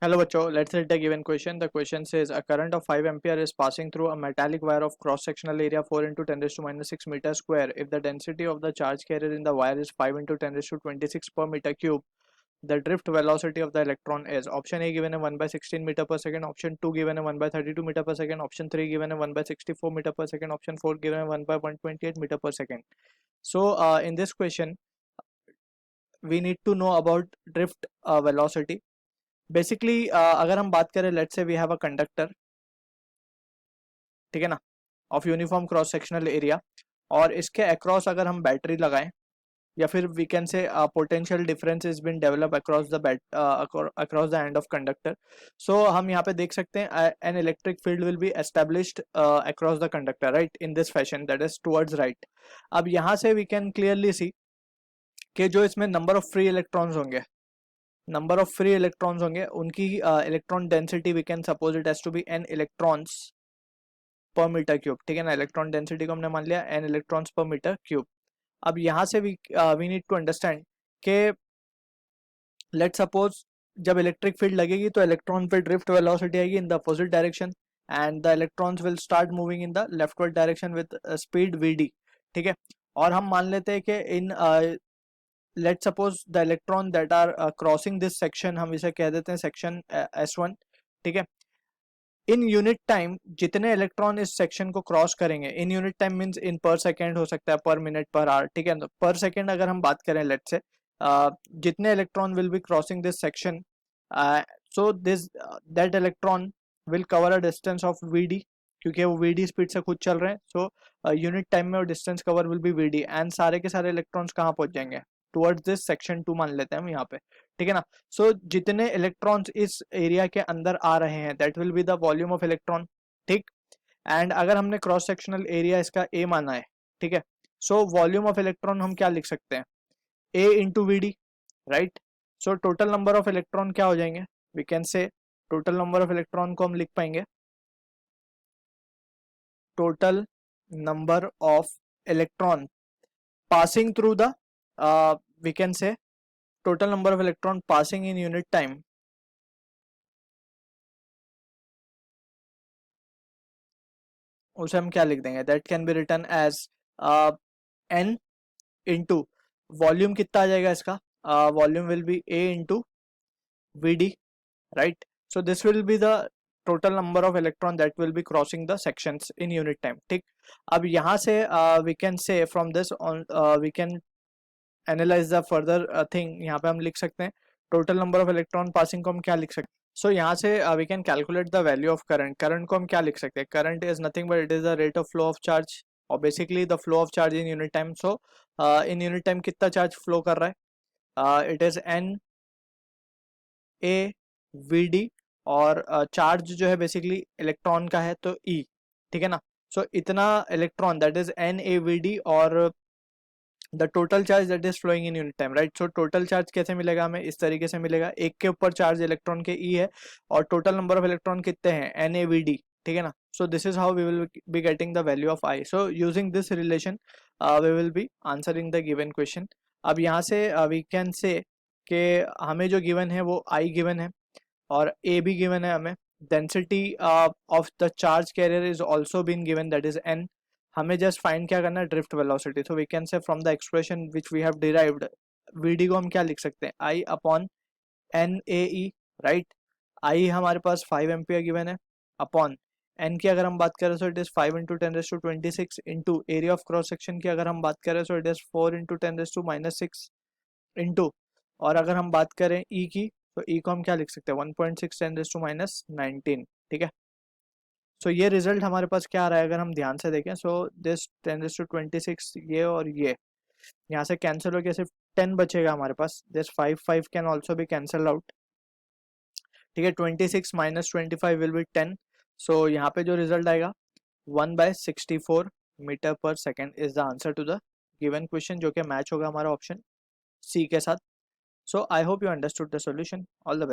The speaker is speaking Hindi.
Hello bachcho, let's read the given question. The question says a current of 5 ampere is passing through a metallic wire of cross sectional area 4 into 10 raised to minus 6 meter square. If the density of the charge carrier in the wire is 5 into 10 raised to 26 per meter cube, the drift velocity of the electron is option A given a 1 by 16 meter per second, option 2 given a 1 by 32 meter per second, option 3 given a 1 by 64 meter per second, option 4 given a 1 by 128 meter per second. So in this question we need to know about drift velocity. Basically अगर हम बात करें let's say we have a conductor, ठीक है ना, of uniform cross sectional area, और इसके अक्रॉस अगर हम बैटरी लगाएं या फिर we can say potential difference is been develop across the across the end of conductor. So हम यहाँ पे देख सकते हैं an electric field will be established across the conductor, right, in this fashion, that is towards right. अब यहाँ से वी कैन क्लियरली सी कि जो इसमें नंबर ऑफ फ्री इलेक्ट्रॉन्स होंगे, उनकी electron density we can suppose it as to be n electrons per metre cube, ठीक है ना. इलेक्ट्रॉन डेंसिटी को हमने मान लिया n electrons per metre cube. अब यहाँ से वी नीड टू अंडरस्टैंड के लेट सपोज जब इलेक्ट्रिक फील्ड लगेगी तो इलेक्ट्रॉन पे ड्रिफ्ट वेलोसिटी आएगी in the opposite direction and the electrons will start moving in the leftward direction with speed v, ठीक है. और हम मान लेते हैं कि इन let's suppose the electron that are crossing this section, हम इसे कह देते हैं सेक्शन S1, ठीक है. इन यूनिट टाइम जितने इलेक्ट्रॉन इस सेक्शन को क्रॉस करेंगे, इन यूनिट टाइम मींस इन पर सेकेंड हो सकता है, पर मिनट, पर आवर, ठीक है. पर सेकेंड अगर हम बात करें लेट से जितने electron will be crossing this section, so this that electron will cover a distance of v, क्योंकि वो वी स्पीड से खुद चल रहे हैं. सो यूनिट टाइम में वो distance cover will be v and सारे के सारे इलेक्ट्रॉन्स कहाँ पहुंच जाएंगे, टुवर्ड्स दिस सेक्शन 2 मान लेते हैं हम यहाँ पे, ठीक है ना. सो जितने इलेक्ट्रॉन्स इस एरिया के अंदर आ रहे हैं that will be the volume of electron, ठीक. एंड अगर हमने क्रॉस सेक्शनल एरिया इसका ए माना है, ठीक है, सो वॉल्यूम ऑफ इलेक्ट्रॉन हम क्या लिख सकते हैं, A into V D, right. So total number of electron क्या हो जाएंगे, we can say total number of electron को हम लिख पाएंगे total number of electron passing through the we can say total number of electron passing in unit time उसे हम क्या लिख देंगे, that can be written as n into volume कितना आ जाएगा इसका, volume will be a into vd, right. So this will be the total number of electron that will be crossing the sections in unit time, ठीक. अब यहाँ से we can say from this on we can analyse the further thing. यहाँ पे हम लिख सकते हैं total number of electron passing को हम क्या लिख सकते हैं. सो यहाँ से we can calculate the value of current. Current को हम क्या लिख सकते हैं, current is nothing but it is the rate of flow of charge और basically the flow of charge in unit time. So in unit time कितना चार्ज फ्लो कर रहा है, it is n A we D, और चार्ज जो है बेसिकली इलेक्ट्रॉन का है तो ई, ठीक है ना. सो इतना electron that is n A we D और the total charge that is flowing in unit time, right. So total charge कैसे मिलेगा हमें, इस तरीके से मिलेगा, एक के ऊपर चार्ज इलेक्ट्रॉन के ई है और टोटल नंबर ऑफ इलेक्ट्रॉन कितने हैं, एन ए वी डी, ठीक है ना. So this is how we will be getting the value of I. So using this relation we will be answering the given question. अब यहाँ से वी कैन से कि हमें जो गिवन है वो आई गिवन है और ए भी गिवन है हमें. Density of the charge carrier is also been given, that is n. हमें जस्ट फाइंड क्या करना है, drift velocity. So we can say from the expression which we have derived v d को हम क्या लिख सकते हैं, I upon n A e, right. I हमारे पास 5 एम्पियर गिवन है अपॉन एन की अगर हम बात करें so it is 5 into 10⁻26 into area of cross section की अगर हम बात करें so it is 4 into 10⁻⁻6 into, और अगर हम बात करें ई की तो ई को हम क्या लिख सकते हैं 1.6 10⁻19, ठीक है. सो ये रिजल्ट हमारे पास क्या आ रहा है अगर हम ध्यान से देखें. सो दिस 10⁻26 ये और ये यहाँ से कैंसिल होकर सिर्फ 10 बचेगा हमारे पास. This 5 can also be cancel out, ठीक है. 26 माइनस 25 विल बी 10. सो यहाँ पे जो रिजल्ट आएगा 1/64 मीटर पर second is the answer to the given question, जो कि मैच होगा हमारा ऑप्शन सी के साथ. So I hope you understood the solution. All the best.